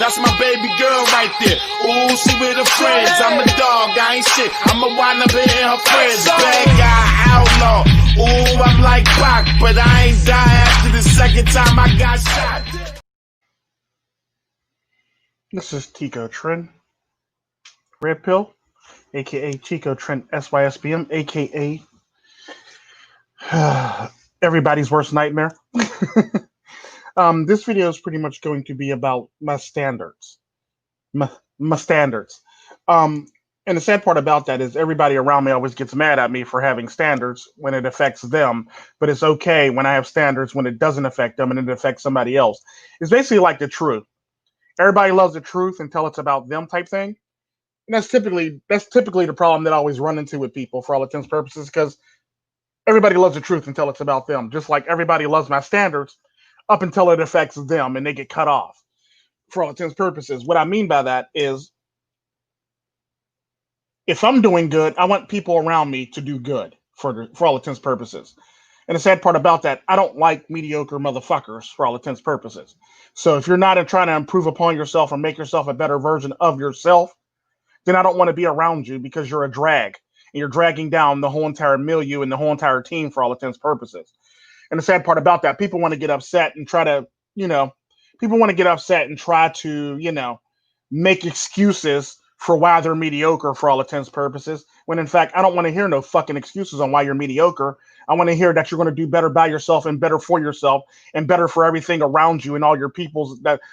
That's my baby girl right there. Ooh, she with her friends. I'm a dog, I ain't shit. I'ma wind up hitting her friends. Bad guy, outlaw. Ooh, I'm like Pac, but I ain't die after the second time I got shot. This is Tico Tren, Red Pill, aka Tico Tren SYSBM, aka everybody's worst nightmare. This video is pretty much going to be about my standards. My standards. And the sad part about that is everybody around me always gets mad at me for having standards when it affects them, but it's okay when I have standards when it doesn't affect them and it affects somebody else. It's basically like the truth. Everybody loves the truth until it's about them type thing. And that's typically the problem that I always run into with people for all intents and purposes, because everybody loves the truth until it's about them. Just like everybody loves my standards up until it affects them and they get cut off for all intents and purposes. What I mean by that is if I'm doing good, I want people around me to do good for all intents and purposes. And the sad part about that, I don't like mediocre motherfuckers for all intents and purposes. So if you're not trying to improve upon yourself or make yourself a better version of yourself, then I don't want to be around you because you're a drag. And you're dragging down the whole entire milieu and the whole entire team for all intents and purposes. And the sad part about that, people want to get upset and try to, make excuses for why they're mediocre for all intents and purposes. When in fact, I don't want to hear no fucking excuses on why you're mediocre. I want to hear that you're going to do better by yourself and better for yourself and better for everything around you and all your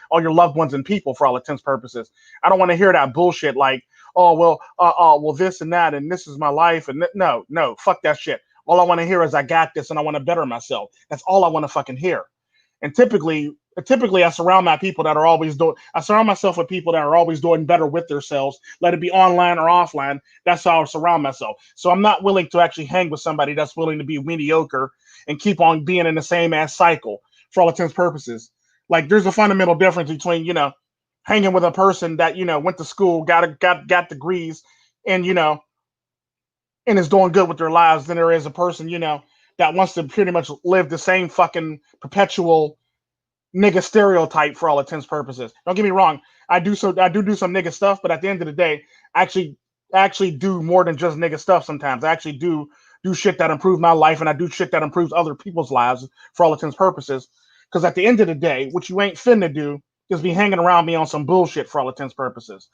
all your loved ones and people for all intents and purposes. I don't want to hear that bullshit like, oh, well, this and that, and this is my life. And no, fuck that shit. All I want to hear is I got this and I want to better myself. That's all I want to fucking hear. And typically I surround myself with people that are always doing better with themselves, let it be online or offline. That's how I surround myself. So I'm not willing to actually hang with somebody that's willing to be mediocre and keep on being in the same ass cycle for all intents and purposes. Like there's a fundamental difference between, hanging with a person that, went to school, got degrees and, and is doing good with their lives than there is a person, that wants to pretty much live the same fucking perpetual nigga stereotype for all intents and purposes. Don't get me wrong. I do some nigga stuff, but at the end of the day, I actually do more than just nigga stuff sometimes. I actually do shit that improves my life, and I do shit that improves other people's lives for all intents and purposes. Because at the end of the day, what you ain't finna do is be hanging around me on some bullshit for all intents and purposes.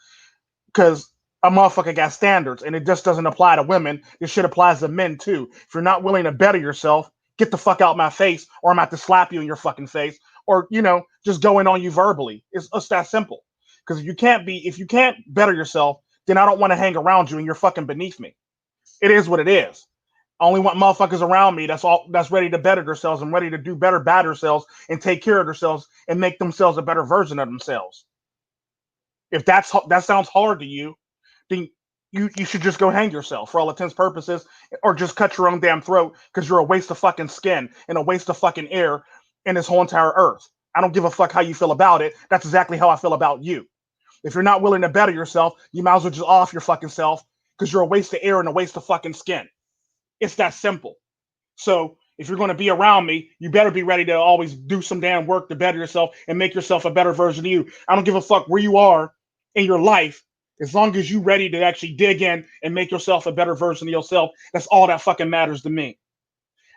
Because a motherfucker got standards, and it just doesn't apply to women. This shit applies to men too. If you're not willing to better yourself, get the fuck out my face, or I'm about to slap you in your fucking face, or just going on you verbally. It's that simple. Because if you can't better yourself, then I don't want to hang around you, and you're fucking beneath me. It is what it is. I only want motherfuckers around me that's ready to better themselves and ready to do better by themselves and take care of themselves and make themselves a better version of themselves. If that sounds hard to you, then you should just go hang yourself for all intents and purposes, or just cut your own damn throat because you're a waste of fucking skin and a waste of fucking air in this whole entire earth. I don't give a fuck how you feel about it. That's exactly how I feel about you. If you're not willing to better yourself, you might as well just off your fucking self because you're a waste of air and a waste of fucking skin. It's that simple. So if you're going to be around me, you better be ready to always do some damn work to better yourself and make yourself a better version of you. I don't give a fuck where you are in your life. As long as you're ready to actually dig in and make yourself a better version of yourself, that's all that fucking matters to me.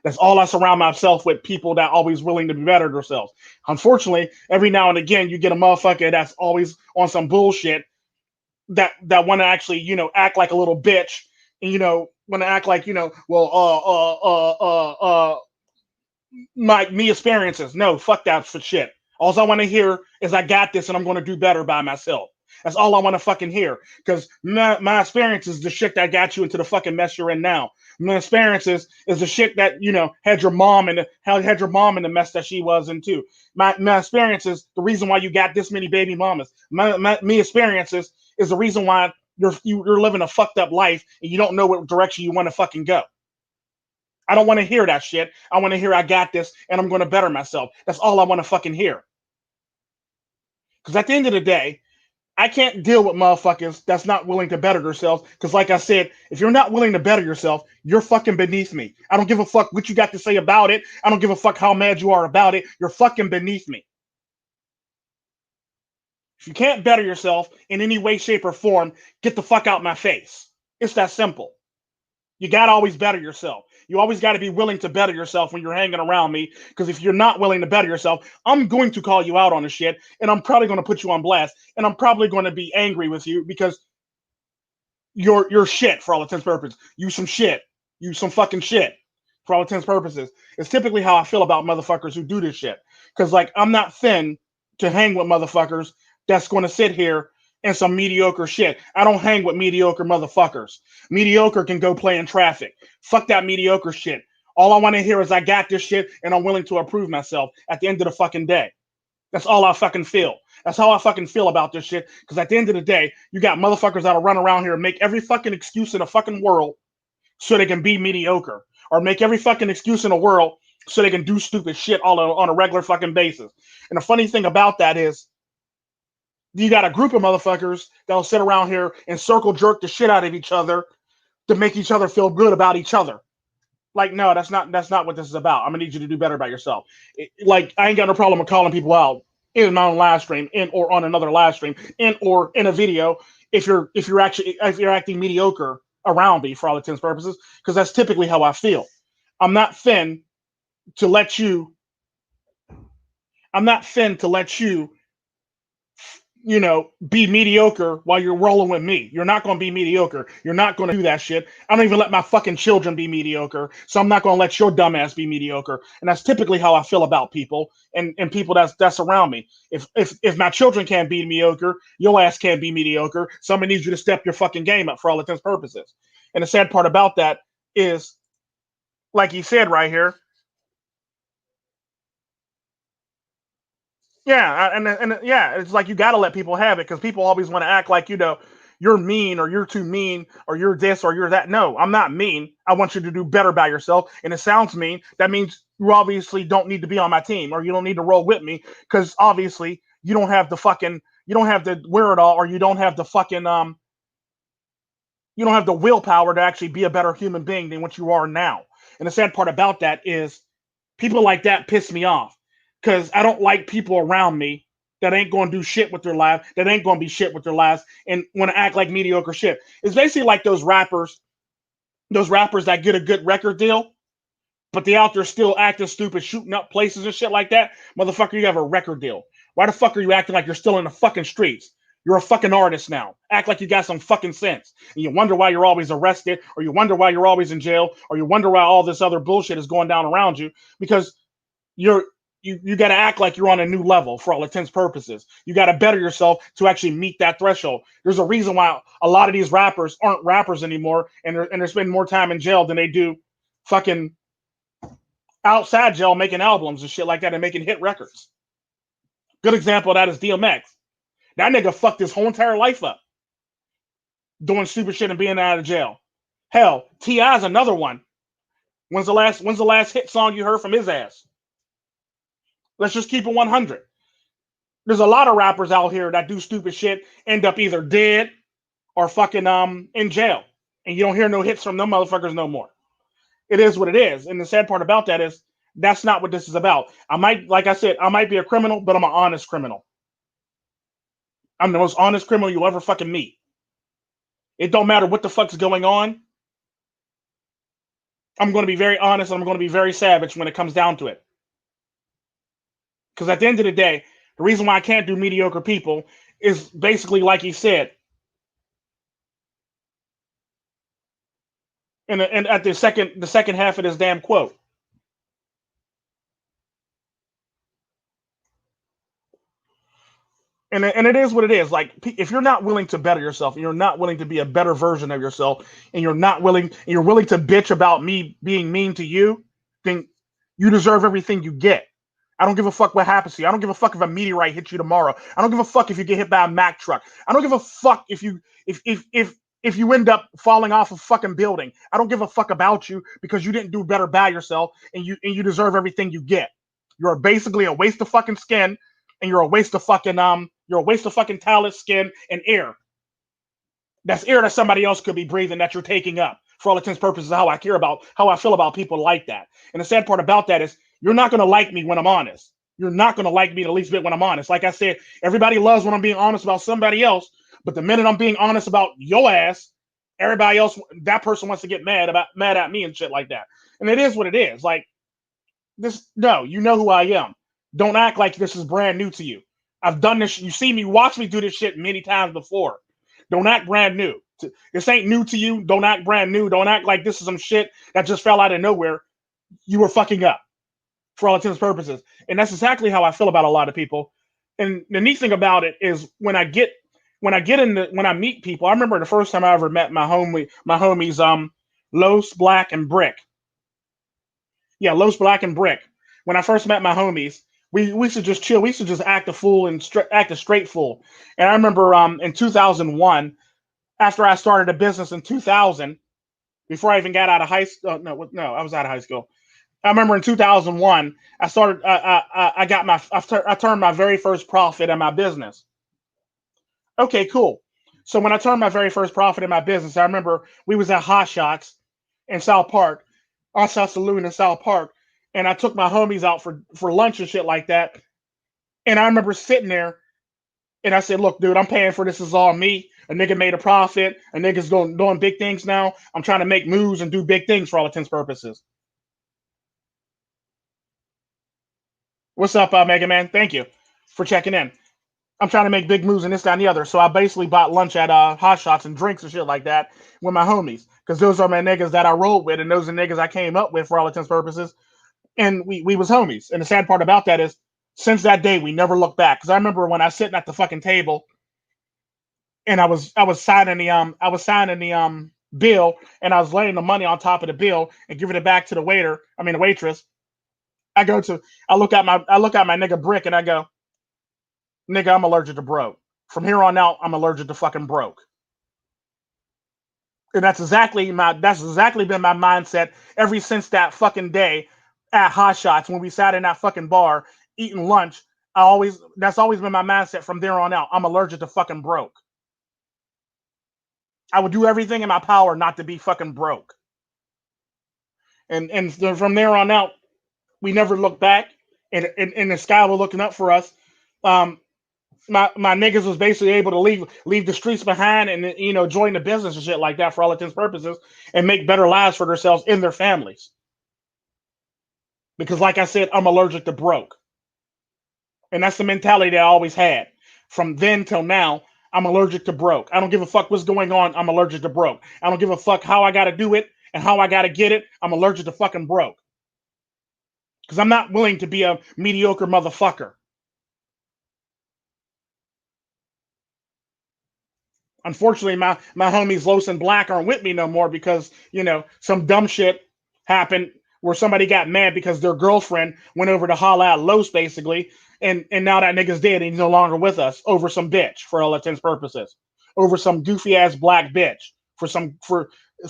That's all I surround myself with, people that are always willing to better themselves. Unfortunately, every now and again, you get a motherfucker that's always on some bullshit that want to actually, act like a little bitch and, want to act like, me experiences. No, fuck that for shit. All I want to hear is I got this and I'm going to do better by myself. That's all I want to fucking hear. Because my experience is the shit that got you into the fucking mess you're in now. My experiences is the shit that, had your mom in the mess that she was in too. My experience is the reason why you got this many baby mamas. Me experiences is the reason why you're living a fucked up life and you don't know what direction you want to fucking go. I don't want to hear that shit. I want to hear I got this and I'm going to better myself. That's all I want to fucking hear. Because at the end of the day, I can't deal with motherfuckers that's not willing to better themselves. Because like I said, if you're not willing to better yourself, you're fucking beneath me. I don't give a fuck what you got to say about it. I don't give a fuck how mad you are about it. You're fucking beneath me. If you can't better yourself in any way, shape, or form, get the fuck out my face. It's that simple. You got to always better yourself. You always got to be willing to better yourself when you're hanging around me. Because if you're not willing to better yourself, I'm going to call you out on the shit, and I'm probably going to put you on blast, and I'm probably going to be angry with you because you're shit for all intents and purposes. You some shit. You some fucking shit for all intents and purposes. It's typically how I feel about motherfuckers who do this shit. Because like I'm not thin to hang with motherfuckers that's going to sit here and some mediocre shit. I don't hang with mediocre motherfuckers. Mediocre can go play in traffic. Fuck that mediocre shit. All I want to hear is I got this shit and I'm willing to improve myself at the end of the fucking day. That's all I fucking feel. That's how I fucking feel about this shit. Because at the end of the day, you got motherfuckers that'll run around here and make every fucking excuse in the fucking world so they can be mediocre. Or make every fucking excuse in the world so they can do stupid shit all on a regular fucking basis. And the funny thing about that is, you got a group of motherfuckers that'll sit around here and circle jerk the shit out of each other to make each other feel good about each other. Like, no, that's not what this is about. I'm gonna need you to do better by yourself. Like, I ain't got no problem with calling people out in my own live stream, in or on another live stream, in or in a video, if you're acting mediocre around me for all intents and purposes, because that's typically how I feel. I'm not thin to let you. I'm not thin to let you, be mediocre while you're rolling with me. You're not going to be mediocre. You're not going to do that shit. I don't even let my fucking children be mediocre. So I'm not going to let your dumbass be mediocre. And that's typically how I feel about people and people that's around me. If my children can't be mediocre, your ass can't be mediocre. Somebody needs you to step your fucking game up for all intents and purposes. And the sad part about that is, like he said right here, yeah, and yeah, it's like you got to let people have it because people always want to act like you're mean or you're too mean or you're this or you're that. No, I'm not mean. I want you to do better by yourself. And it sounds mean. That means you obviously don't need to be on my team or you don't need to roll with me because obviously you don't have the wherewithal or you don't have the fucking you don't have the willpower to actually be a better human being than what you are now. And the sad part about that is people like that piss me off because I don't like people around me that ain't going to do shit with their life, that ain't going to be shit with their lives, and want to act like mediocre shit. It's basically like those rappers that get a good record deal, but they out there still acting stupid, shooting up places and shit like that. Motherfucker, you have a record deal. Why the fuck are you acting like you're still in the fucking streets? You're a fucking artist now. Act like you got some fucking sense. And you wonder why you're always arrested, or you wonder why you're always in jail, or you wonder why all this other bullshit is going down around you because you got to act like you're on a new level for all intents and purposes. You got to better yourself to actually meet that threshold. There's a reason why a lot of these rappers aren't rappers anymore, and they're spending more time in jail than they do fucking outside jail making albums and shit like that and making hit records. Good example of that is DMX. That nigga fucked his whole entire life up doing stupid shit and being out of jail. Hell, T.I.'s another one. When's the last hit song you heard from his ass? Let's just keep it 100. There's a lot of rappers out here that do stupid shit, end up either dead or fucking in jail. And you don't hear no hits from them motherfuckers no more. It is what it is. And the sad part about that is that's not what this is about. Like I said, I might be a criminal, but I'm an honest criminal. I'm the most honest criminal you'll ever fucking meet. It don't matter what the fuck's going on. I'm going to be very honest and I'm going to be very savage when it comes down to it. Because at the end of the day, the reason why I can't do mediocre people is basically like he said. And at the second half of this damn quote. And it is what it is. Like, if you're not willing to better yourself, and you're not willing to be a better version of yourself, and you're willing to bitch about me being mean to you, then you deserve everything you get. I don't give a fuck what happens to you. I don't give a fuck if a meteorite hits you tomorrow. I don't give a fuck if you get hit by a Mack truck. I don't give a fuck if you end up falling off a fucking building. I don't give a fuck about you because you didn't do better by yourself, and you deserve everything you get. You're basically a waste of fucking skin, and you're a waste of fucking talent, skin, and air. That's air that somebody else could be breathing that you're taking up. For all intents and purposes, how I feel about people like that. And the sad part about that is you're not gonna like me when I'm honest. You're not going to like me the least bit when I'm honest. Like I said, everybody loves when I'm being honest about somebody else, but the minute I'm being honest about your ass, everybody else, that person wants to get mad at me and shit like that. And it is what it is. Like this, no, you know who I am. Don't act like this is brand new to you. I've done this. You see me, watch me do this shit many times before. Don't act brand new. This ain't new to you. Don't act brand new. Don't act like this is some shit that just fell out of nowhere. You were fucking up for all intents and purposes. And that's exactly how I feel about a lot of people. And the neat thing about it is when I meet people, I remember the first time I ever met my homies, Los, Black, and Brick. Yeah, Los, Black, and Brick. When I first met my homies, we should just chill. We should just act a fool and act a straight fool. And I remember in 2001, after I started a business in 2000, before I even got out of high school. No, I was out of high school. I remember in 2001, I started. I turned my very first profit in my business. Okay, cool. So when I turned my very first profit in my business, I remember we was at Hot Shots in South Park, on South Saloon in South Park, and I took my homies out for lunch and shit like that. And I remember sitting there, and I said, "Look, dude, I'm paying for this. Is all me. A nigga made a profit. A nigga's doing big things now. I'm trying to make moves and do big things for all intents and purposes." What's up, Mega Man? Thank you for checking in. I'm trying to make big moves and this, that, and the other. So I basically bought lunch at Hot Shots and drinks and shit like that with my homies. Because those are my niggas that I rolled with, and those are niggas I came up with for all intents and purposes. And we was homies. And the sad part about that is, since that day, we never looked back. Because I remember when I was sitting at the fucking table and I was signing the bill, and I was laying the money on top of the bill and giving it back to the the waitress. I look at my nigga Brick and I go, "Nigga, I'm allergic to broke. From here on out, I'm allergic to fucking broke." And that's exactly been my mindset ever since that fucking day at Hot Shots when we sat in that fucking bar eating lunch. That's always been my mindset from there on out. I'm allergic to fucking broke. I would do everything in my power not to be fucking broke. And from there on out, we never looked back, and the sky was looking up for us. Um, my niggas was basically able to leave the streets behind and join the business and shit like that for all intents and purposes and make better lives for themselves and their families. Because like I said, I'm allergic to broke. And that's the mentality that I always had. From then till now, I'm allergic to broke. I don't give a fuck what's going on. I'm allergic to broke. I don't give a fuck how I got to do it and how I got to get it. I'm allergic to fucking broke. Because I'm not willing to be a mediocre motherfucker. Unfortunately, my homies Los and Black aren't with me no more because some dumb shit happened where somebody got mad because their girlfriend went over to holla at Los basically, and now that nigga's dead and he's no longer with us over some bitch for all intents purposes, over some goofy ass black bitch for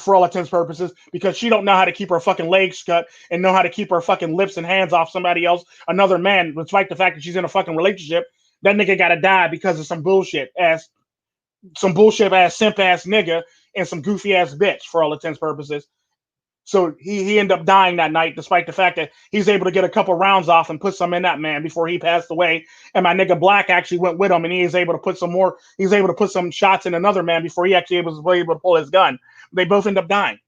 all intents purposes because she don't know how to keep her fucking legs cut and know how to keep her fucking lips and hands off somebody else, another man, despite the fact that she's in a fucking relationship. That nigga gotta die because of some bullshit ass simp ass nigga and some goofy ass bitch for all intents purposes. So he ended up dying that night, despite the fact that he's able to get a couple rounds off and put some in that man before he passed away. And my nigga Black actually went with him, and he is able to put some more. He's able to put some shots in another man before he actually was able to pull his gun. They both end up dying.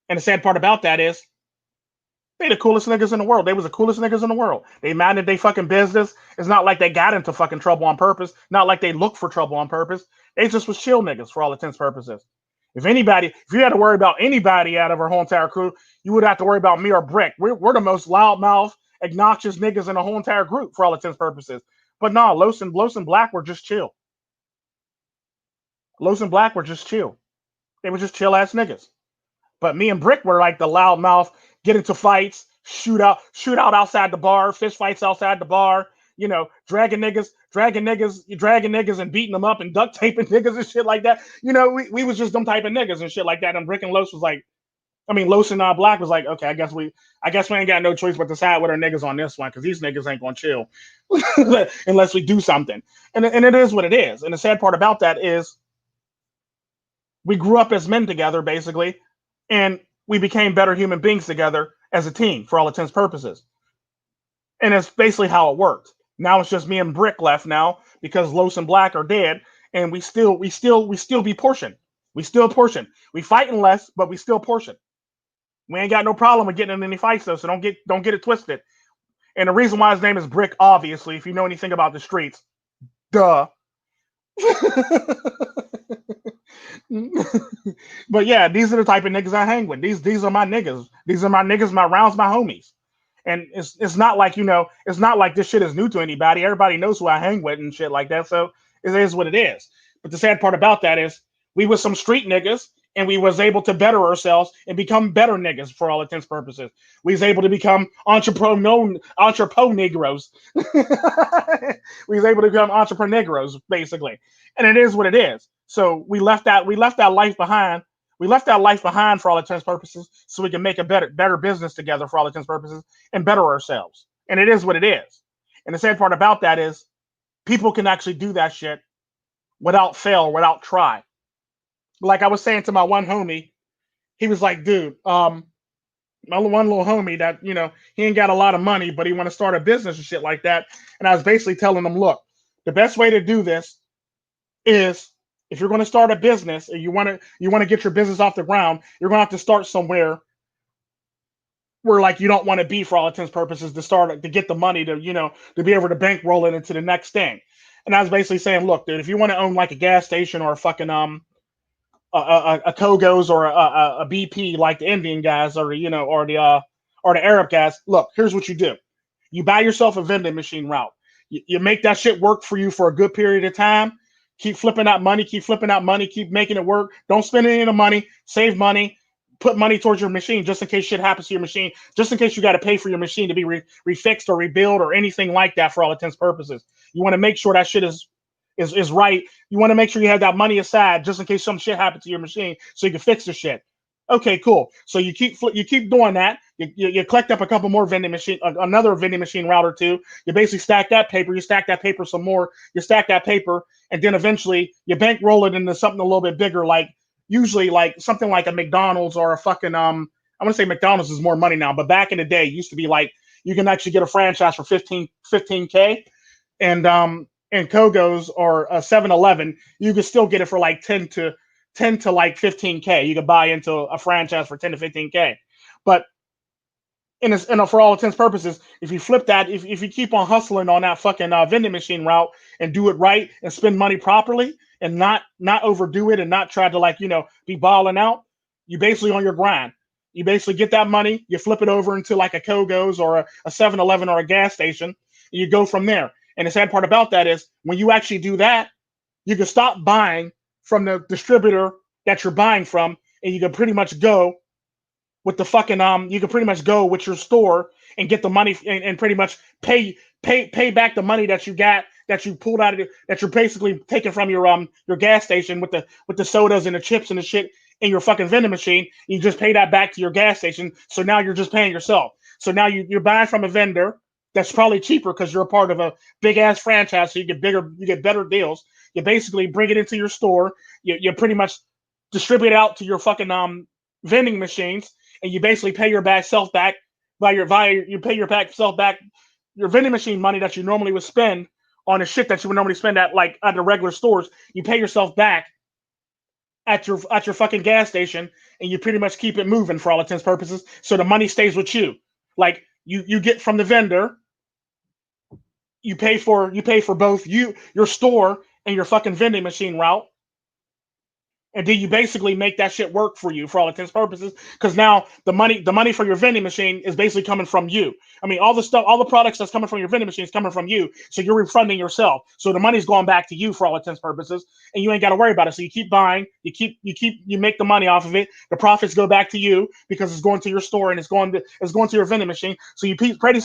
And the sad part about that is they the coolest niggas in the world. They was the coolest niggas in the world. They minded they fucking business. It's not like they got into fucking trouble on purpose. Not like they looked for trouble on purpose. They just was chill niggas for all intents purposes. If you had to worry about anybody out of our whole entire crew, you would have to worry about me or Brick. We're the most loudmouth, obnoxious niggas in the whole entire group for all intents purposes. But no, Los and Black were just chill. Los and Black were just chill. They were just chill ass niggas. But me and Brick were like the loudmouth, get into fights, shoot out outside the bar, fist fights outside the bar, dragging niggas and beating them up and duct taping niggas and shit like that. We was just them type of niggas and shit like that. And Brick and Los was like, Los and Black was like, okay, I guess we ain't got no choice but to side with our niggas on this one because these niggas ain't gonna chill unless we do something. And it is what it is. And the sad part about that is we grew up as men together, basically, and we became better human beings together as a team for all intents purposes. And it's basically how it worked. Now it's just me and Brick left now because Los and Black are dead, and we still be portion. We still portion. We fighting less, but we still portion. We ain't got no problem with getting in any fights though, so don't get it twisted. And the reason why his name is Brick, obviously, if you know anything about the streets, duh. But yeah, these are the type of niggas I hang with. These are my niggas. These are my niggas, my rounds, my homies. And it's not like, it's not like this shit is new to anybody. Everybody knows who I hang with and shit like that. So it is what it is. But the sad part about that is we was some street niggas and we was able to better ourselves and become better niggas for all intents purposes. We was able to become entrepreneur negroes. We was able to become entrepreneurs basically. And it is what it is. So we left that life behind. We left that life behind for all intents purposes, so we can make a better business together for all intents purposes and better ourselves. And it is what it is. And the sad part about that is people can actually do that shit without fail, without try. Like I was saying to my one homie, he was like, dude, my one little homie that, he ain't got a lot of money, but he want to start a business and shit like that. And I was basically telling him, look, the best way to do this is if you're going to start a business and you want to get your business off the ground, you're going to have to start somewhere where like you don't want to be for all intents purposes to get the money to be able to bankroll it into the next thing. And I was basically saying, look, dude, if you want to own like a gas station or a fucking a Kogo's or a BP like the Indian guys or the Arab guys, look, here's what you do: you buy yourself a vending machine route. You make that shit work for you for a good period of time. Keep flipping out money, keep making it work. Don't spend any of the money. Save money. Put money towards your machine just in case shit happens to your machine, just in case you got to pay for your machine to be refixed or rebuilt or anything like that for all intents purposes. You want to make sure that shit is right. You want to make sure you have that money aside just in case some shit happens to your machine so you can fix the shit. Okay, cool. So you keep doing that. You collect up a couple more another vending machine route or two. You basically stack that paper. You stack that paper some more. You stack that paper, and then eventually you bankroll it into something a little bit bigger, like usually like something like a McDonald's or a fucking I want to say McDonald's is more money now, but back in the day, it used to be like you can actually get a franchise for 15K, and Kogo's or a 7-Eleven, you could still get it for like 10 to like 15K. You could buy into a franchise for 10 to 15K. But for all intents purposes, if you flip that, if you keep on hustling on that fucking vending machine route and do it right and spend money properly and not overdo it and not try to like be balling out, you basically on your grind. You basically get that money, you flip it over into like a Kogo's or a 7-Eleven or a gas station, and you go from there. And the sad part about that is when you actually do that, you can stop buying from the distributor that you're buying from, and you can pretty much go with the fucking you can pretty much go with your store and get the money and pretty much pay back the money that you got, that you pulled out of it, that you're basically taking from your gas station with the sodas and the chips and the shit in your fucking vending machine. You just pay that back to your gas station. So now you're just paying yourself. So now you're buying from a vendor that's probably cheaper because you're a part of a big ass franchise, so you get better deals. You basically bring it into your store. You pretty much distribute it out to your fucking vending machines, and you basically pay your self back you pay your self back your vending machine money that you normally would spend on the shit that you would normally spend at the regular stores. You pay yourself back at your fucking gas station, and you pretty much keep it moving for all intents purposes. So the money stays with you. Like you get from the vendor, you pay for both your store and your fucking vending machine route. And then you basically make that shit work for you for all intents and purposes, because now the money for your vending machine is basically coming from you. I mean, all the products that's coming from your vending machine is coming from you, so you're refunding yourself. So the money's going back to you for all intents and purposes, and you ain't got to worry about it. So you keep buying, you make the money off of it. The profits go back to you because it's going to your store and it's going to your vending machine. So you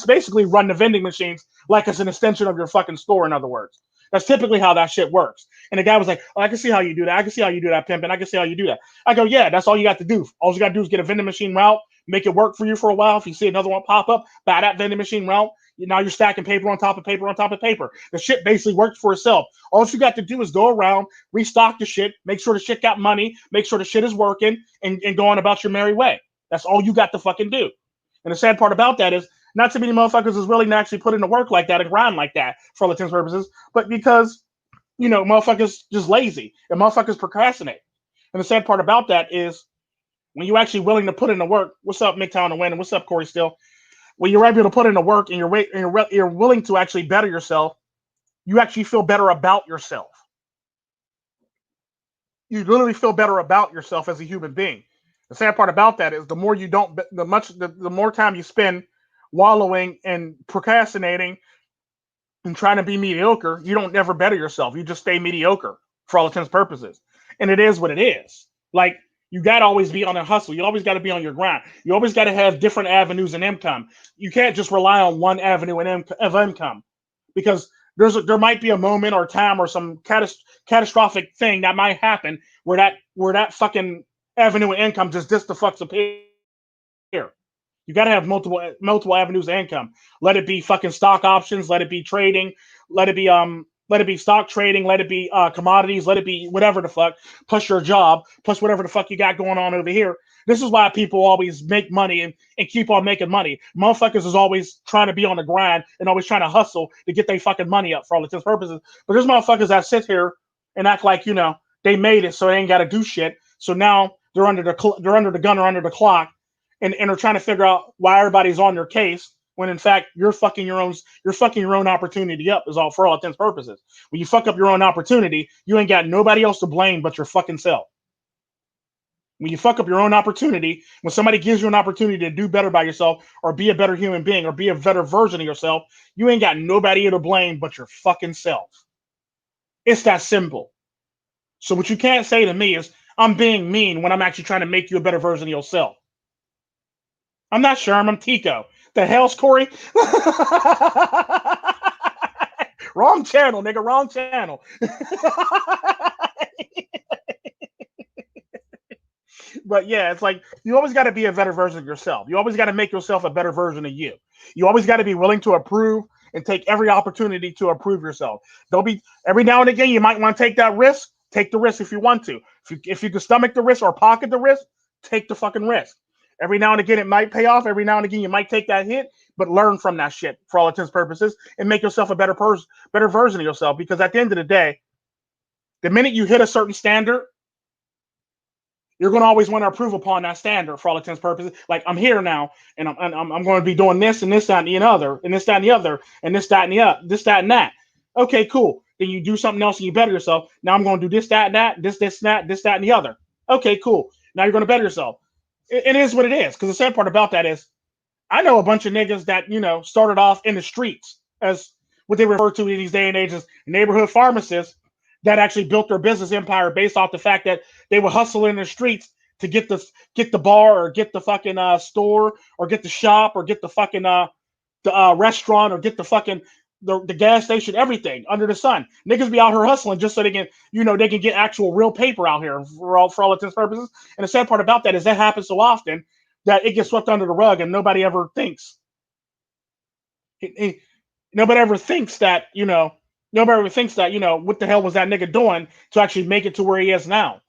basically run the vending machines like it's an extension of your fucking store. In other words. That's typically how that shit works. And the guy was like, oh, I can see how you do that. I can see how you do that, pimping. I can see how you do that. I go, yeah, that's all you got to do. All you got to do is get a vending machine route, make it work for you for a while. If you see another one pop up, buy that vending machine route. Now you're stacking paper on top of paper on top of paper. The shit basically works for itself. All you got to do is go around, restock the shit, make sure the shit got money, make sure the shit is working, and go on about your merry way. That's all you got to fucking do. And the sad part about that is Not too many motherfuckers is willing to actually put in the work like that and grind like that for all intents and purposes, but because, motherfuckers just lazy and motherfuckers procrastinate. And the sad part about that is when you're actually willing to put in the work. What's up, Midtown and Win? What's up, Corey Still? When you're able to put in the work and you're willing to actually better yourself, you actually feel better about yourself. You literally feel better about yourself as a human being. The sad part about that is the more you don't, the more time you spend wallowing and procrastinating and trying to be mediocre, you don't never better yourself. You just stay mediocre for all intents and purposes. And it is what it is. Like, you got to always be on a hustle. You always got to be on your grind. You always got to have different avenues and income. You can't just rely on one avenue of income, because there might be a moment or time or some catastrophic thing that might happen where that fucking avenue of income just the fucks appear. You got to have multiple avenues of income. Let it be fucking stock options. Let it be trading. Let it be stock trading. Let it be commodities. Let it be whatever the fuck. Plus your job. Plus whatever the fuck you got going on over here. This is why people always make money and keep on making money. Motherfuckers is always trying to be on the grind and always trying to hustle to get their fucking money up for all intents and purposes. But there's motherfuckers that sit here and act like they made it, so they ain't got to do shit. So now they're under the gun or under the clock. And are trying to figure out why everybody's on their case, when in fact you're fucking your own opportunity up, is all for all intents and purposes. When you fuck up your own opportunity, you ain't got nobody else to blame but your fucking self. When you fuck up your own opportunity, when somebody gives you an opportunity to do better by yourself or be a better human being or be a better version of yourself, you ain't got nobody to blame but your fucking self. It's that simple. So what you can't say to me is I'm being mean when I'm actually trying to make you a better version of yourself. I'm not Sherm, I'm Tico. The hell's Corey? Wrong channel, nigga. Wrong channel. But yeah, it's like you always got to be a better version of yourself. You always got to make yourself a better version of you. You always got to be willing to improve and take every opportunity to improve yourself. Don't be every now and again you might want to take that risk. Take the risk if you want to. If you can stomach the risk or pocket the risk, take the fucking risk. Every now and again, it might pay off. Every now and again, you might take that hit, but learn from that shit for all intents and purposes and make yourself a better version of yourself. Because at the end of the day, the minute you hit a certain standard, you're going to always want to improve upon that standard for all intents and purposes. Like, I'm here now, and I'm going to be doing this and this, that, and the other, and this, that, and the other, and this, that, and the other, this, that, and that. Okay, cool. Then you do something else and you better yourself. Now I'm going to do this, that, and that, this, that, this, that, and the other. Okay, cool. Now you're going to better yourself. It is what it is. Because the sad part about that is I know a bunch of niggas that, started off in the streets as what they refer to in these day and ages as neighborhood pharmacists that actually built their business empire based off the fact that they would hustle in the streets to get the bar or get the fucking store or get the shop or get the fucking restaurant or get the fucking the gas station, everything under the sun. Niggas be out here hustling just so they can, they can get actual real paper out here for all intents and purposes. And the sad part about that is that happens so often that it gets swept under the rug and nobody ever thinks. Nobody ever thinks that, what the hell was that nigga doing to actually make it to where he is now?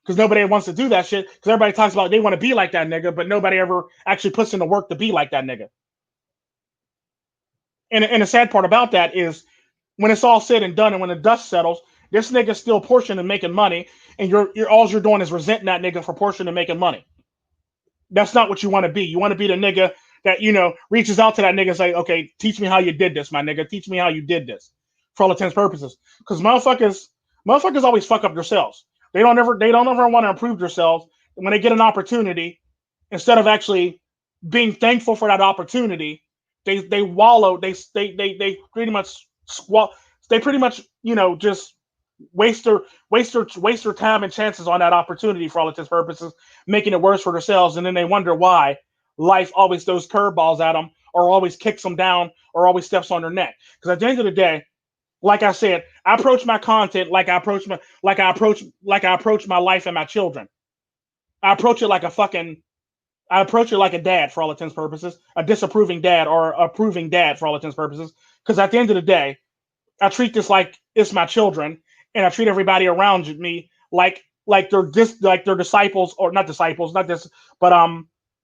Because nobody wants to do that shit. Because everybody talks about they want to be like that nigga, but nobody ever actually puts in the work to be like that nigga. And the sad part about that is when it's all said and done and when the dust settles, this nigga's still portioning and making money, and all you're doing is resenting that nigga for portioning and making money. That's not what you want to be. You want to be the nigga that, reaches out to that nigga and say, okay, teach me how you did this, my nigga. Teach me how you did this for all intents and purposes. Because motherfuckers always fuck up themselves. They don't ever want to improve themselves. And when they get an opportunity, instead of actually being thankful for that opportunity, they wallow. They pretty much just waste their time and chances on that opportunity for all intents and purposes, making it worse for themselves, and then they wonder why life always throws curveballs at them, or always kicks them down, or always steps on their neck. Because at the end of the day, like I said, I approach my content like I approach my life and my children. I approach it like a dad for all intents and purposes, a disapproving dad or approving dad for all intents and purposes. Because at the end of the day, I treat this like it's my children, and I treat everybody around me like they're disciples, or not disciples, not this, but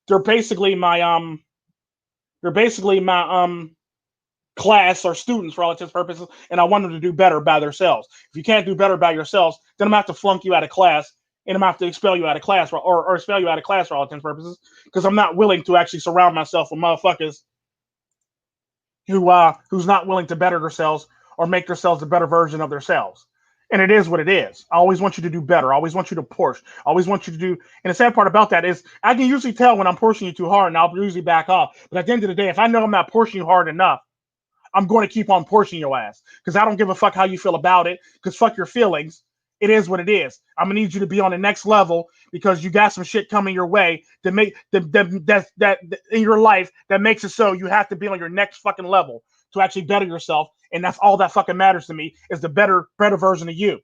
they're basically my They're basically my class or students for all intents and purposes, and I want them to do better by themselves. If you can't do better by yourselves, then I'm gonna have to flunk you out of class, and I'm gonna have to expel you out of class, or expel you out of class for all intents and purposes, because I'm not willing to actually surround myself with motherfuckers who's not willing to better themselves or make themselves a better version of themselves. And it is what it is. I always want you to do better. I always want you to push. I always want you to do. And the sad part about that is I can usually tell when I'm pushing you too hard, and I'll usually back off. But at the end of the day, if I know I'm not pushing you hard enough, I'm going to keep on pushing your ass because I don't give a fuck how you feel about it. Because fuck your feelings. It is what it is. I'm gonna need you to be on the next level because you got some shit coming your way to make that in your life that makes it so you have to be on your next fucking level to actually better yourself. And that's all that fucking matters to me is the better version of you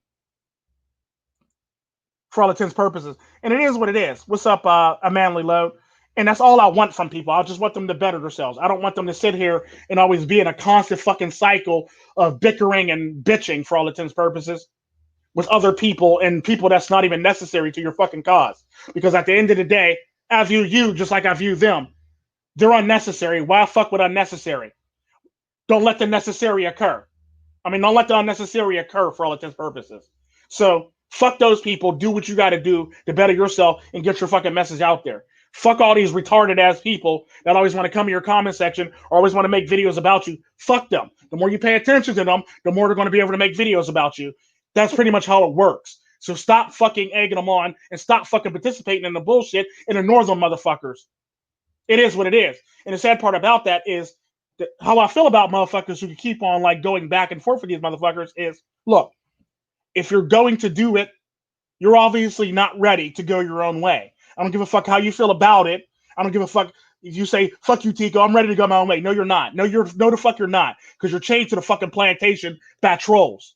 for all intents and purposes. And it is what it is. What's up, a manly load? And that's all I want from people. I just want them to better themselves. I don't want them to sit here and always be in a constant fucking cycle of bickering and bitching for all intents and purposes with other people and people that's not even necessary to your fucking cause. Because at the end of the day, I view you just like I view them. They're unnecessary. Why fuck with unnecessary? Don't let the necessary occur. Don't let the unnecessary occur for all intents and purposes. So fuck those people. Do what you got to do to better yourself and get your fucking message out there. Fuck all these retarded ass people that always want to come in your comment section or always want to make videos about you. Fuck them. The more you pay attention to them, the more they're going to be able to make videos about you. That's pretty much how it works. So stop fucking egging them on and stop fucking participating in the bullshit and ignore them motherfuckers. It is what it is. And the sad part about that is that how I feel about motherfuckers who can keep on like going back and forth with these motherfuckers is, look, if you're going to do it, you're obviously not ready to go your own way. I don't give a fuck how you feel about it. I don't give a fuck if you say, fuck you, Tico, I'm ready to go my own way. No, you're not. No, the fuck you're not. Because you're chained to the fucking plantation by trolls.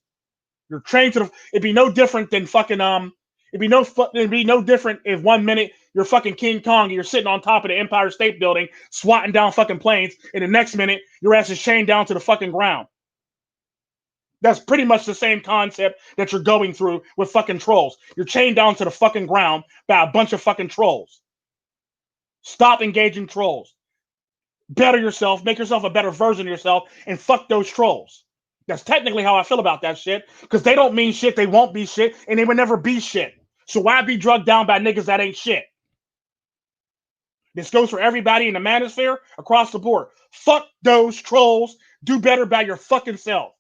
You're trained to it'd be no different than fucking it'd be no different if 1 minute you're fucking King Kong and you're sitting on top of the Empire State Building swatting down fucking planes, and the next minute your ass is chained down to the fucking ground. That's pretty much the same concept that you're going through with fucking trolls. You're chained down to the fucking ground by a bunch of fucking trolls. Stop engaging trolls. Better yourself, make yourself a better version of yourself, and fuck those trolls. That's technically how I feel about that shit, because they don't mean shit, they won't be shit, and they will never be shit. So why be drugged down by niggas that ain't shit? This goes for everybody in the manosphere across the board. Fuck those trolls. Do better by your fucking self.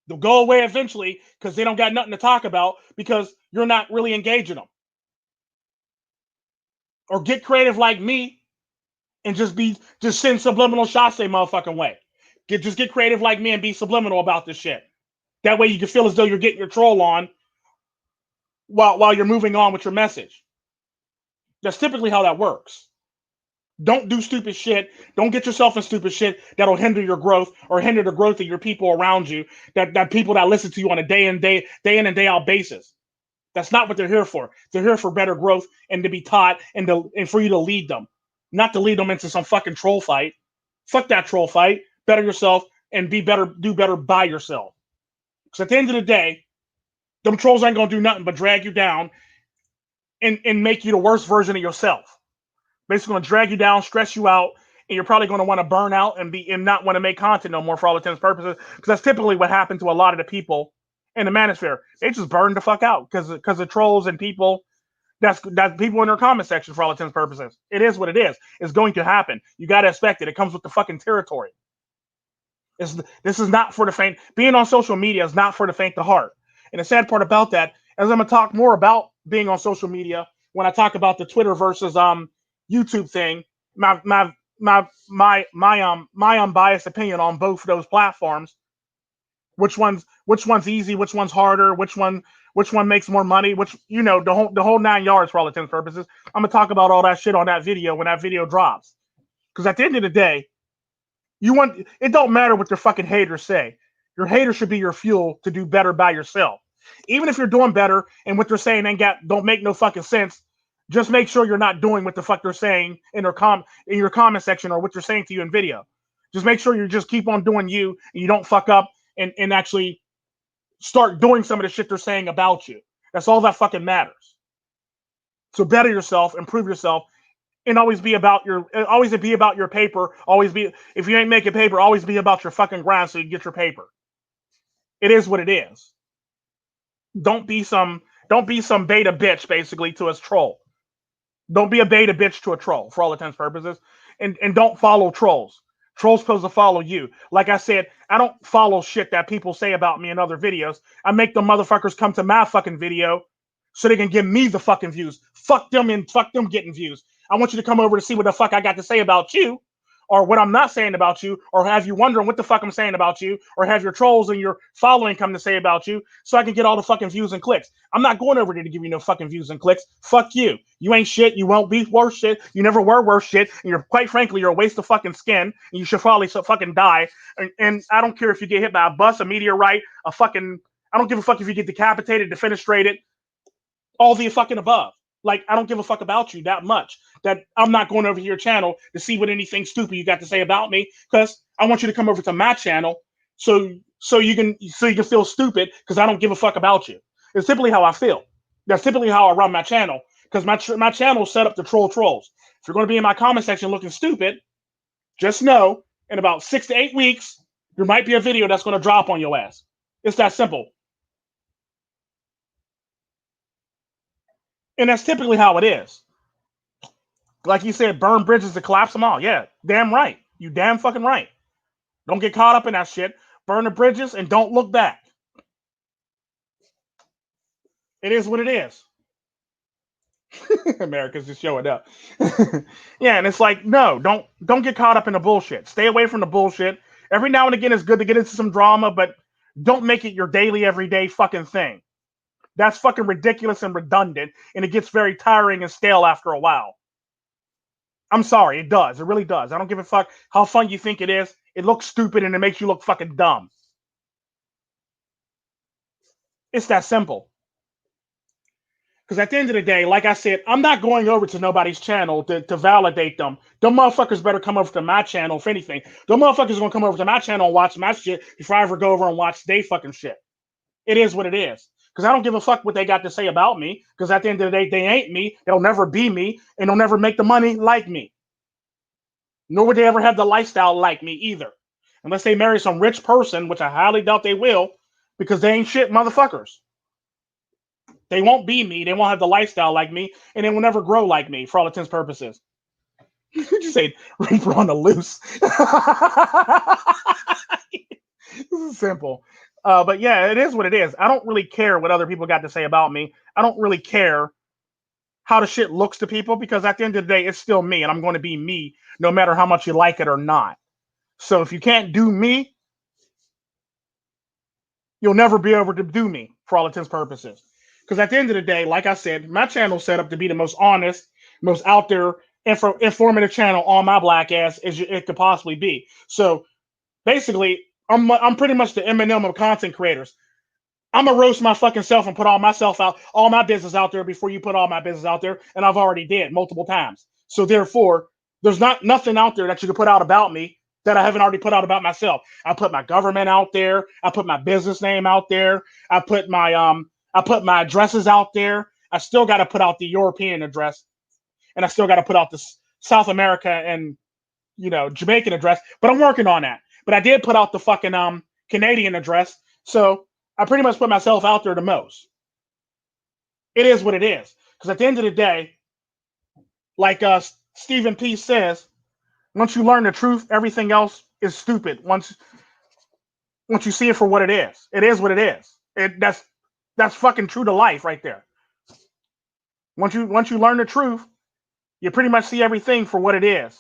They'll go away eventually because they don't got nothing to talk about because you're not really engaging them. Or get creative like me and just send subliminal shots a motherfucking way. Just get creative like me and be subliminal about this shit. That way you can feel as though you're getting your troll on while you're moving on with your message. That's typically how that works. Don't do stupid shit. Don't get yourself in stupid shit that'll hinder your growth or hinder the growth of your people around you, that people that listen to you on a day in and day out basis. That's not what they're here for. They're here for better growth and to be taught and for you to lead them, not to lead them into some fucking troll fight. Fuck that troll fight. Better yourself and do better by yourself. Because at the end of the day, them trolls ain't gonna do nothing but drag you down and make you the worst version of yourself. Basically gonna drag you down, stress you out, and you're probably gonna want to burn out and not want to make content no more for all intents and purposes. Because that's typically what happened to a lot of the people in the manosphere. They just burn the fuck out because of trolls and people. That's people in their comment section for all intents and purposes. It is what it is. It's going to happen. You gotta expect it. It comes with the fucking territory. This is not for the faint. Being on social media is not for the faint of heart. And the sad part about that, as I'm gonna talk more about being on social media when I talk about the Twitter versus YouTube thing, my unbiased opinion on both of those platforms. Which one's easy? Which one's harder? Which one makes more money? Which the whole 9 yards for all intents and purposes. I'm gonna talk about all that shit on that video when that video drops. Because at the end of the day, it don't matter what your fucking haters say. Your haters should be your fuel to do better by yourself. Even if you're doing better and what they're saying don't make no fucking sense, just make sure you're not doing what the fuck they're saying in your comment section or what they're saying to you in video. Just make sure you just keep on doing you and you don't fuck up and actually start doing some of the shit they're saying about you. That's all that fucking matters. So better yourself, improve yourself, And always be about your paper. Always be, if you ain't making paper, always be about your fucking grind so you get your paper. It is what it is. Don't be some beta bitch basically to a troll. Don't be a beta bitch to a troll for all intents and purposes. And don't follow trolls. Trolls supposed to follow you. Like I said, I don't follow shit that people say about me in other videos. I make the motherfuckers come to my fucking video so they can give me the fucking views. Fuck them and fuck them getting views. I want you to come over to see what the fuck I got to say about you, or what I'm not saying about you, or have you wondering what the fuck I'm saying about you, or have your trolls and your following come to say about you, so I can get all the fucking views and clicks. I'm not going over there to give you no fucking views and clicks. Fuck you. You ain't shit. You won't be worth shit. You never were worth shit. And you're, quite frankly, you're a waste of fucking skin. And you should probably fucking die. And I don't care if you get hit by a bus, a meteorite, a fucking. I don't give a fuck if you get decapitated, defenestrated, all the fucking above. Like, I don't give a fuck about you that much that I'm not going over to your channel to see what anything stupid you got to say about me, because I want you to come over to my channel so you can feel stupid, because I don't give a fuck about you. It's typically how I feel. That's typically how I run my channel, because my channel is set up to troll trolls. If you're going to be in my comment section looking stupid, just know in about 6 to 8 weeks there might be a video that's going to drop on your ass. It's that simple. And that's typically how it is. Like you said, burn bridges to collapse them all. Yeah, damn right. You damn fucking right. Don't get caught up in that shit. Burn the bridges and don't look back. It is what it is. America's just showing up. Yeah, and it's like, no, don't get caught up in the bullshit. Stay away from the bullshit. Every now and again, it's good to get into some drama, but don't make it your daily, everyday fucking thing. That's fucking ridiculous and redundant, and it gets very tiring and stale after a while. I'm sorry, it does. It really does. I don't give a fuck how fun you think it is. It looks stupid and it makes you look fucking dumb. It's that simple. Because at the end of the day, like I said, I'm not going over to nobody's channel to validate them. Them motherfuckers better come over to my channel, if anything. Them motherfuckers are going to come over to my channel and watch my shit before I ever go over and watch they fucking shit. It is what it is. Because I don't give a fuck what they got to say about me. Because at the end of the day, they ain't me. They'll never be me. And they'll never make the money like me. Nor would they ever have the lifestyle like me either. Unless they marry some rich person, which I highly doubt they will. Because they ain't shit motherfuckers. They won't be me. They won't have the lifestyle like me. And they will never grow like me for all intents and purposes. Did you say Reaper on the loose? This is simple. But yeah, it is what it is. I don't really care what other people got to say about me. I don't really care how the shit looks to people, because at the end of the day, it's still me, and I'm going to be me no matter how much you like it or not. So if you can't do me, you'll never be able to do me for all intents and purposes. Because at the end of the day, like I said, my channel's set up to be the most honest, most out there, informative channel on my black ass as it could possibly be. So basically, I'm pretty much the Eminem of content creators. I'm gonna roast my fucking self and put all my business out there before you put all my business out there, and I've already did multiple times. So therefore, there's nothing out there that you can put out about me that I haven't already put out about myself. I put my government out there. I put my business name out there. I put my addresses out there. I still got to put out the European address, and I still got to put out the South America and Jamaican address. But I'm working on that. But I did put out the fucking Canadian address, so I pretty much put myself out there the most. It is what it is. Because at the end of the day, like Stephen P. says, once you learn the truth, everything else is stupid. Once you see it for what it is what it is. That's fucking true to life right there. Once you learn the truth, you pretty much see everything for what it is.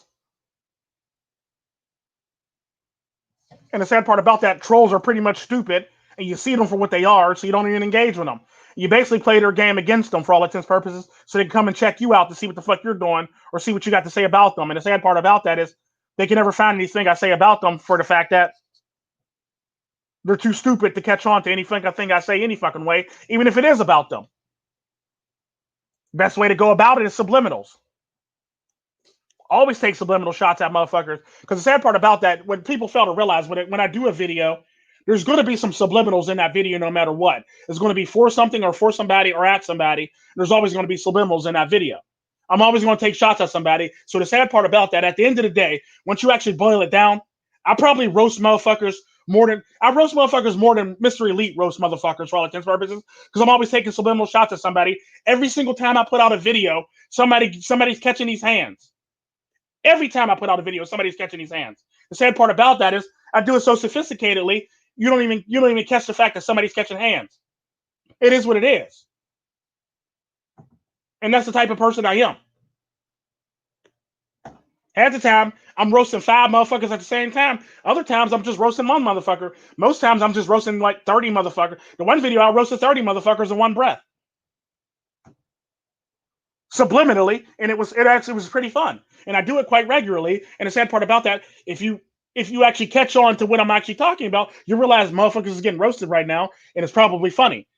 And the sad part about that, trolls are pretty much stupid, and you see them for what they are, so you don't even engage with them. You basically play their game against them for all intents and purposes, so they can come and check you out to see what the fuck you're doing, or see what you got to say about them. And the sad part about that is they can never find anything I say about them, for the fact that they're too stupid to catch on to any fucking thing I say any fucking way, even if it is about them. Best way to go about it is subliminals. Always take subliminal shots at motherfuckers. Because the sad part about that, when people fail to realize, when I do a video, there's going to be some subliminals in that video no matter what. It's going to be for something or for somebody or at somebody. There's always going to be subliminals in that video. I'm always going to take shots at somebody. So the sad part about that, at the end of the day, once you actually boil it down, I probably roast motherfuckers more than Mr. Elite roast motherfuckers for all intents and purposes, because I'm always taking subliminal shots at somebody. Every single time I put out a video, somebody's catching these hands. Every time I put out a video, somebody's catching these hands. The sad part about that is I do it so sophisticatedly, you don't even catch the fact that somebody's catching hands. It is what it is. And that's the type of person I am. Half the time, I'm roasting 5 motherfuckers at the same time. Other times, I'm just roasting 1 motherfucker. Most times, I'm just roasting like 30 motherfuckers. The one video, I roasted 30 motherfuckers in one breath. Subliminally, and it actually was pretty fun. And I do it quite regularly. And the sad part about that, if you actually catch on to what I'm actually talking about, you realize motherfuckers is getting roasted right now, and it's probably funny.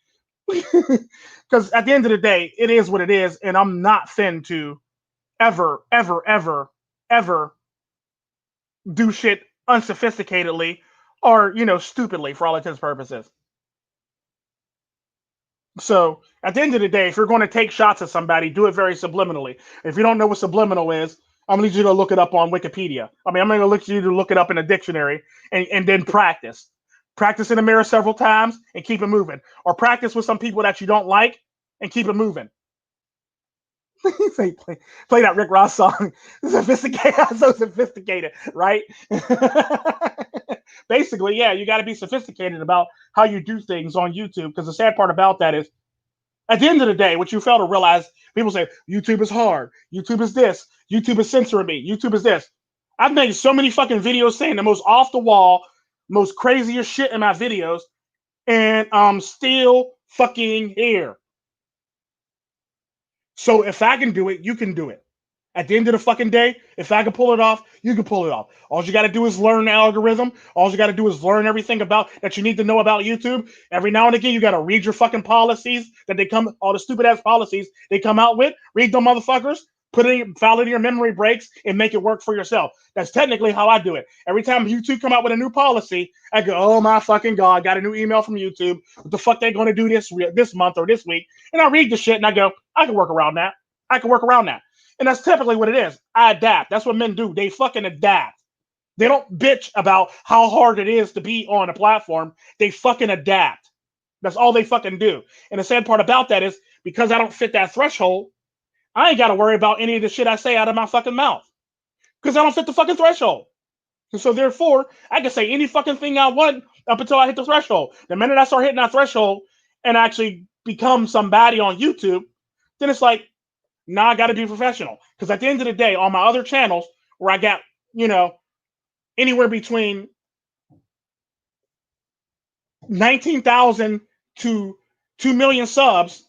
Because at the end of the day, it is what it is, and I'm not fin to ever, ever, ever, ever do shit unsophisticatedly or stupidly for all intents and purposes. So at the end of the day, if you're going to take shots at somebody, do it very subliminally. If you don't know what subliminal is, I'm gonna need you to look it up on Wikipedia. I'm gonna look you to look it up in a dictionary and then practice. Practice in the mirror several times and keep it moving. Or practice with some people that you don't like and keep it moving. play that Rick Ross song. Sophisticated, so sophisticated, right? Basically, yeah, you got to be sophisticated about how you do things on YouTube. Because the sad part about that is, at the end of the day, what you fail to realize, people say YouTube is hard, YouTube is this, YouTube is censoring me, YouTube is this. I've made so many fucking videos saying the most off the wall, most craziest shit in my videos, and I'm still fucking here. So if I can do it, you can do it. At the end of the fucking day, if I can pull it off, you can pull it off. All you got to do is learn the algorithm. All you got to do is learn everything about that you need to know about YouTube. Every now and again, you got to read your fucking policies that they come, all the stupid ass policies they come out with. Read them motherfuckers. File it in your memory breaks and make it work for yourself. That's technically how I do it. Every time YouTube come out with a new policy, I go, oh my fucking God, got a new email from YouTube. What the fuck they going to do this month or this week? And I read the shit and I go, I can work around that. I can work around that. And that's typically what it is. I adapt. That's what men do. They fucking adapt. They don't bitch about how hard it is to be on a platform. They fucking adapt. That's all they fucking do. And the sad part about that is, because I don't fit that threshold, I ain't got to worry about any of the shit I say out of my fucking mouth. Because I don't fit the fucking threshold. And so therefore, I can say any fucking thing I want up until I hit the threshold. The minute I start hitting that threshold and actually become somebody on YouTube, then it's like, now I got to be professional. Because at the end of the day, on my other channels where I got, anywhere between 19,000 to 2 million subs,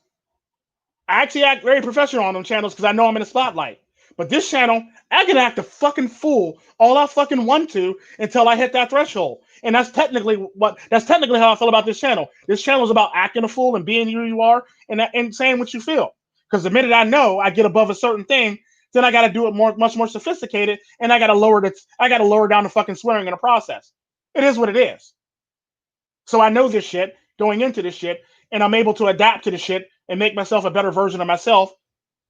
I actually act very professional on them channels because I know I'm in the spotlight. But this channel, I can act a fucking fool all I fucking want to until I hit that threshold. And that's technically how I feel about this channel. This channel is about acting a fool and being who you are and saying what you feel. Because the minute I know I get above a certain thing, then I got to do it much more sophisticated, and I got to lower down the fucking swearing in the process. It is what it is. So I know this shit going into this shit, and I'm able to adapt to the shit and make myself a better version of myself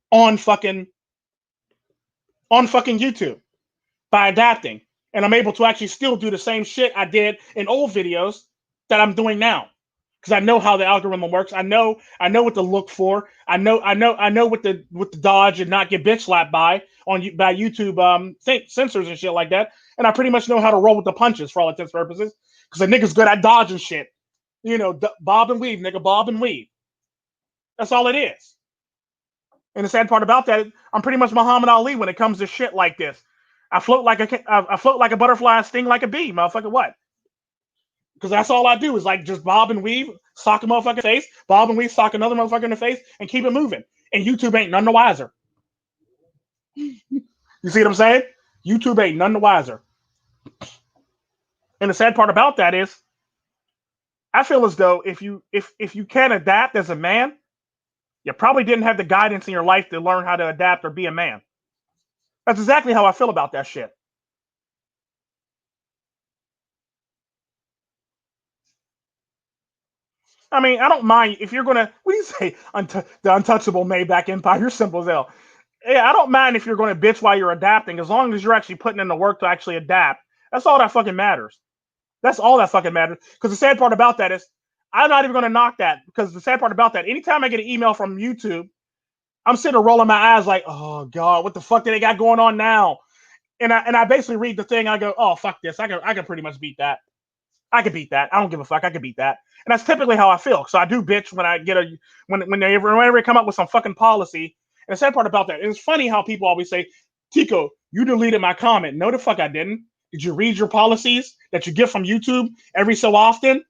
on fucking YouTube by adapting. And I'm able to actually still do the same shit I did in old videos that I'm doing now. Because I know how the algorithm works. I know what to look for. I know what the dodge and not get bitch slapped by YouTube censors and shit like that. And I pretty much know how to roll with the punches for all intents and purposes. Because a nigga's good at dodging shit. Bob and weave, nigga, bob and weave. That's all it is. And the sad part about that, I'm pretty much Muhammad Ali when it comes to shit like this. I float like a butterfly, sting like a bee, motherfucker. What? Because that's all I do is like just bob and weave, sock a motherfucker in the face, bob and weave, sock another motherfucker in the face, and keep it moving. And YouTube ain't none the wiser. You see what I'm saying? YouTube ain't none the wiser. And the sad part about that is, I feel as though if you can't adapt as a man, you probably didn't have the guidance in your life to learn how to adapt or be a man. That's exactly how I feel about that shit. I mean, I don't mind if you're gonna. What do you say? The untouchable Maybach Empire. You're simple as hell. Yeah, I don't mind if you're going to bitch while you're adapting, as long as you're actually putting in the work to actually adapt. That's all that fucking matters. That's all that fucking matters. Because the sad part about that is, I'm not even going to knock that. Because the sad part about that, anytime I get an email from YouTube, I'm sitting there rolling my eyes like, oh god, what the fuck do they got going on now? And I basically read the thing. I go, oh fuck this. I can pretty much beat that. I could beat that. I don't give a fuck. I could beat that. And that's typically how I feel. So I do bitch when I get whenever they come up with some fucking policy. And the sad part about that, it's funny how people always say, Tico, you deleted my comment. No, the fuck I didn't. Did you read your policies that you get from YouTube every so often?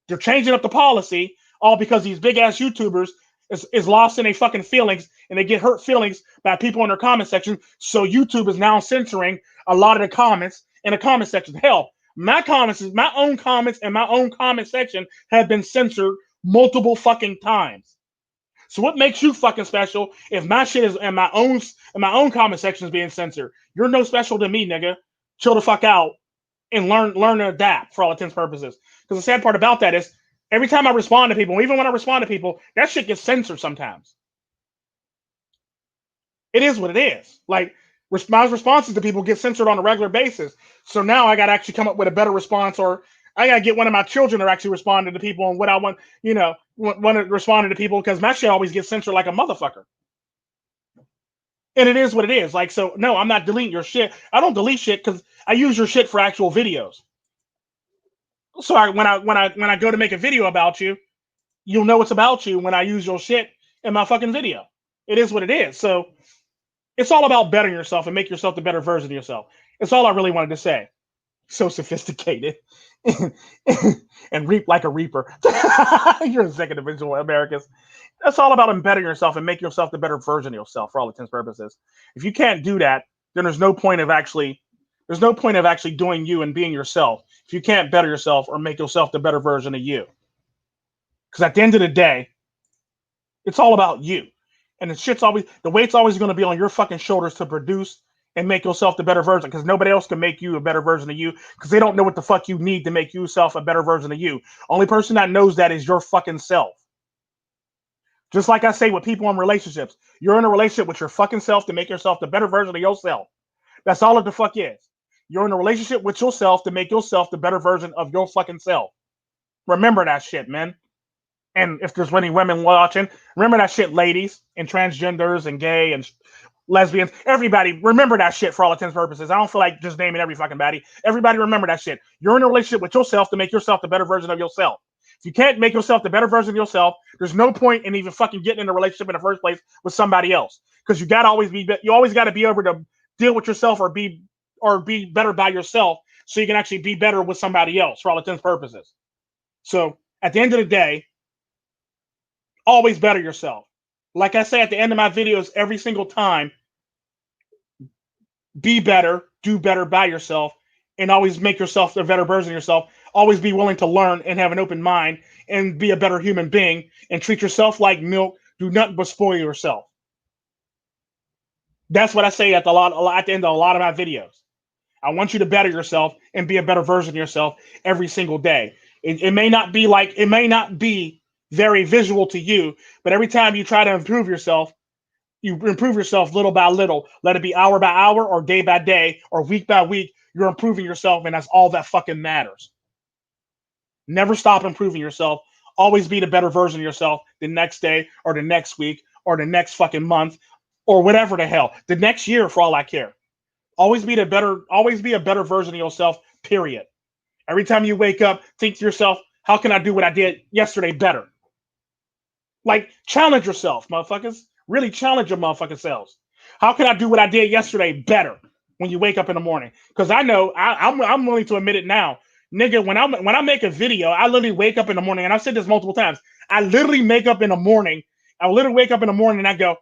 They're changing up the policy all because these big ass YouTubers is lost in their fucking feelings and they get hurt feelings by people in their comment section. So YouTube is now censoring a lot of the comments in the comment section. Hell, my own comments and my own comment section have been censored multiple fucking times. So what makes you fucking special if my shit is in my own comment section is being censored? You're no special to me, nigga. Chill the fuck out and learn to adapt for all intents and purposes. Because the sad part about that is every time I respond to people, even when I respond to people, that shit gets censored sometimes. It is what it is. Like my responses to people get censored on a regular basis. So now I got to actually come up with a better response, or I got to get one of my children to actually respond to people and what I want, want to respond to people, because my shit always gets censored like a motherfucker. And it is what it is. Like, so no, I'm not deleting your shit. I don't delete shit because I use your shit for actual videos. So when I go to make a video about you, you'll know it's about you when I use your shit in my fucking video. It is what it is. So it's all about bettering yourself and make yourself the better version of yourself. It's all I really wanted to say. So sophisticated. And reap like a reaper. You're a second individual, Americans. That's all about embedding yourself and make yourself the better version of yourself for all intents and purposes. If you can't do that, then there's no point of actually doing you and being yourself if you can't better yourself or make yourself the better version of you. Because at the end of the day, it's all about you. And the weight's always going to be on your fucking shoulders to produce and make yourself the better version, because nobody else can make you a better version of you, because they don't know what the fuck you need to make yourself a better version of you. Only person that knows that is your fucking self. Just like I say with people in relationships, you're in a relationship with your fucking self to make yourself the better version of yourself. That's all it the fuck is. You're in a relationship with yourself to make yourself the better version of your fucking self. Remember that shit, man. And if there's any women watching, remember that shit, ladies and transgenders and gay and lesbians. Everybody, remember that shit for all intents and purposes. I don't feel like just naming every fucking baddie. Everybody remember that shit. You're in a relationship with yourself to make yourself the better version of yourself. If you can't make yourself the better version of yourself, there's no point in even fucking getting in a relationship in the first place with somebody else. Because you always got to be able to deal with yourself or be better by yourself, so you can actually be better with somebody else for all intents and purposes. So at the end of the day, always better yourself. Like I say at the end of my videos every single time, be better, do better by yourself, and always make yourself a better version of yourself. Always be willing to learn and have an open mind and be a better human being and treat yourself like milk. Do nothing but spoil yourself. That's what I say at the end of a lot of my videos. I want you to better yourself and be a better version of yourself every single day. It may not be very visual to you, but every time you try to improve yourself, you improve yourself little by little. Let it be hour by hour or day by day or week by week. You're improving yourself, and that's all that fucking matters. Never stop improving yourself. Always be the better version of yourself the next day or the next week or the next fucking month or whatever the hell. The next year, for all I care. Always be a better version of yourself, period. Every time you wake up, think to yourself, how can I do what I did yesterday better? Like, challenge yourself, motherfuckers. Really challenge your motherfucking selves. How can I do what I did yesterday better when you wake up in the morning? Because I know, I'm willing to admit it now. Nigga, when I make a video, I literally wake up in the morning, and I've said this multiple times. I literally wake up in the morning and I go,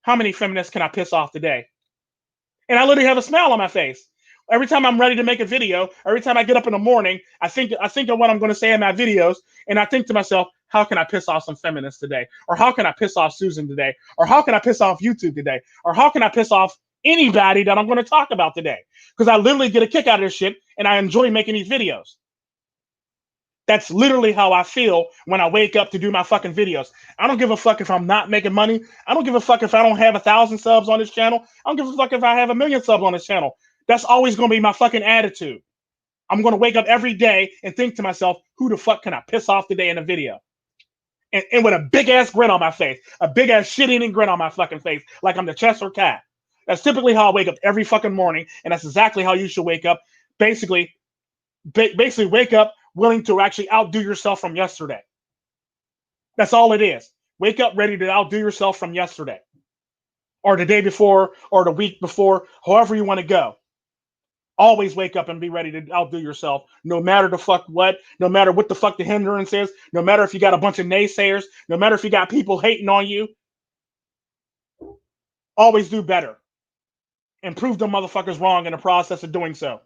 how many feminists can I piss off today? And I literally have a smile on my face. Every time I'm ready to make a video, every time I get up in the morning, I think of what I'm going to say in my videos, and I think to myself, how can I piss off some feminists today? Or how can I piss off Susan today? Or how can I piss off YouTube today? Or how can I piss off anybody that I'm going to talk about today? Because I literally get a kick out of this shit, and I enjoy making these videos. That's literally how I feel when I wake up to do my fucking videos. I don't give a fuck if I'm not making money. I don't give a fuck if I don't have 1,000 subs on this channel. I don't give a fuck if I have 1,000,000 subs on this channel. That's always going to be my fucking attitude. I'm going to wake up every day and think to myself, who the fuck can I piss off today in a video? And with a big ass grin on my face, a big ass shit-eating grin on my fucking face, like I'm the Chester Cat. That's typically how I wake up every fucking morning, and that's exactly how you should wake up. Basically wake up willing to actually outdo yourself from yesterday. That's all it is. Wake up ready to outdo yourself from yesterday, or the day before, or the week before, however you want to go. Always wake up and be ready to outdo yourself, no matter the fuck what, no matter what the fuck the hindrance is, no matter if you got a bunch of naysayers, no matter if you got people hating on you. Always do better and prove them motherfuckers wrong in the process of doing so.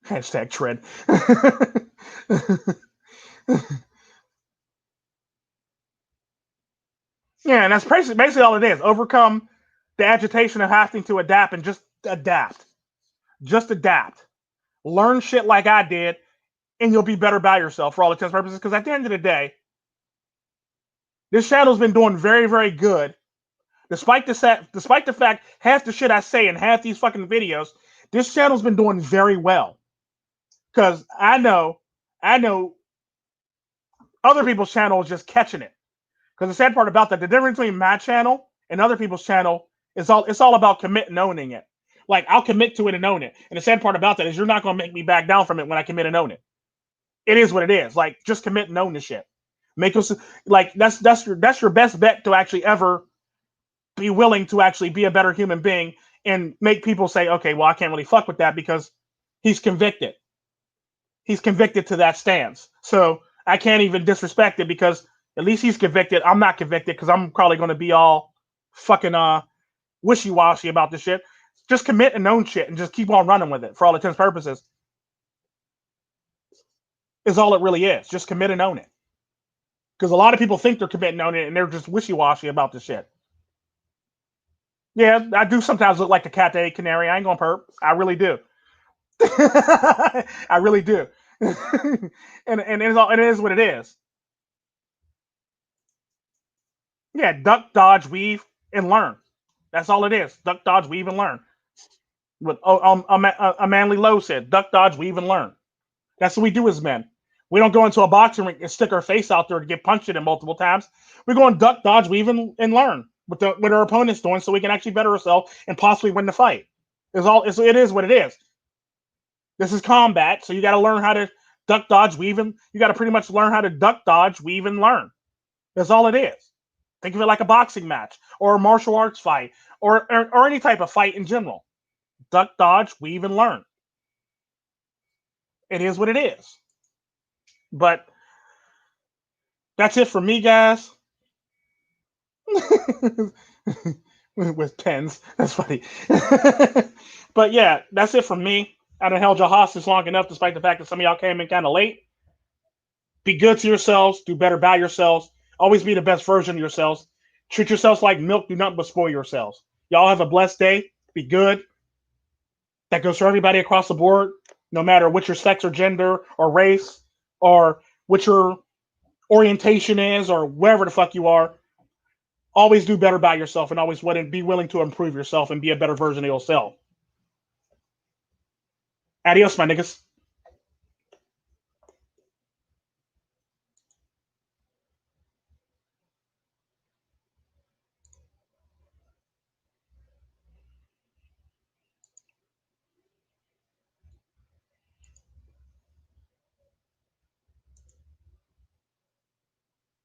Hashtag Tren. Yeah, and that's basically all it is. Overcome the agitation of having to adapt and just adapt. Just adapt. Learn shit like I did, and you'll be better by yourself for all intents and purposes. Because at the end of the day, this channel's been doing very, very good. Despite the fact half the shit I say in half these fucking videos, this channel's been doing very well. Because I know other people's channel is just catching it. Because the sad part about that, the difference between my channel and other people's channel is it's all about commit and owning it. Like, I'll commit to it and own it. And the sad part about that is you're not going to make me back down from it when I commit and own it. It is what it is. Like, just commit and own the shit. Make us like that's your best bet to actually ever be willing to actually be a better human being and make people say, okay, well, I can't really fuck with that because he's convicted. He's convicted to that stance. So I can't even disrespect it because at least he's convicted. I'm not convicted because I'm probably going to be all fucking wishy-washy about this shit. Just commit and own shit and just keep on running with it for all intents and purposes. Is all it really is. Just commit and own it. Because a lot of people think they're committing and owning it and they're just wishy-washy about this shit. Yeah, I do sometimes look like the cat that ate canary. I ain't gonna perp. I really do. I really do. and it is what it is. Yeah, duck, dodge, weave, and learn. That's all it is. Duck, dodge, weave, and learn. What a manly low said, duck, dodge, weave, and learn. That's what we do as men. We don't go into a boxing ring and stick our face out there to get punched in multiple times. We go and duck, dodge, weave, and learn what our opponent's doing so we can actually better ourselves and possibly win the fight. It is what it is. This is combat, so you got to learn how to duck, dodge, weave, and you got to pretty much learn how to duck, dodge, weave, and learn. That's all it is. Think of it like a boxing match or a martial arts fight or any type of fight in general. Duck, dodge, weave, and learn. It is what it is. But that's it for me, guys. With pens. That's funny. But yeah, that's it for me. I done held y'all hostage long enough, despite the fact that some of y'all came in kind of late. Be good to yourselves. Do better by yourselves. Always be the best version of yourselves. Treat yourselves like milk. Do nothing but spoil yourselves. Y'all have a blessed day. Be good. That goes for everybody across the board, no matter what your sex or gender or race or what your orientation is or wherever the fuck you are. Always do better by yourself and always be willing to improve yourself and be a better version of yourself. Adios, my niggas.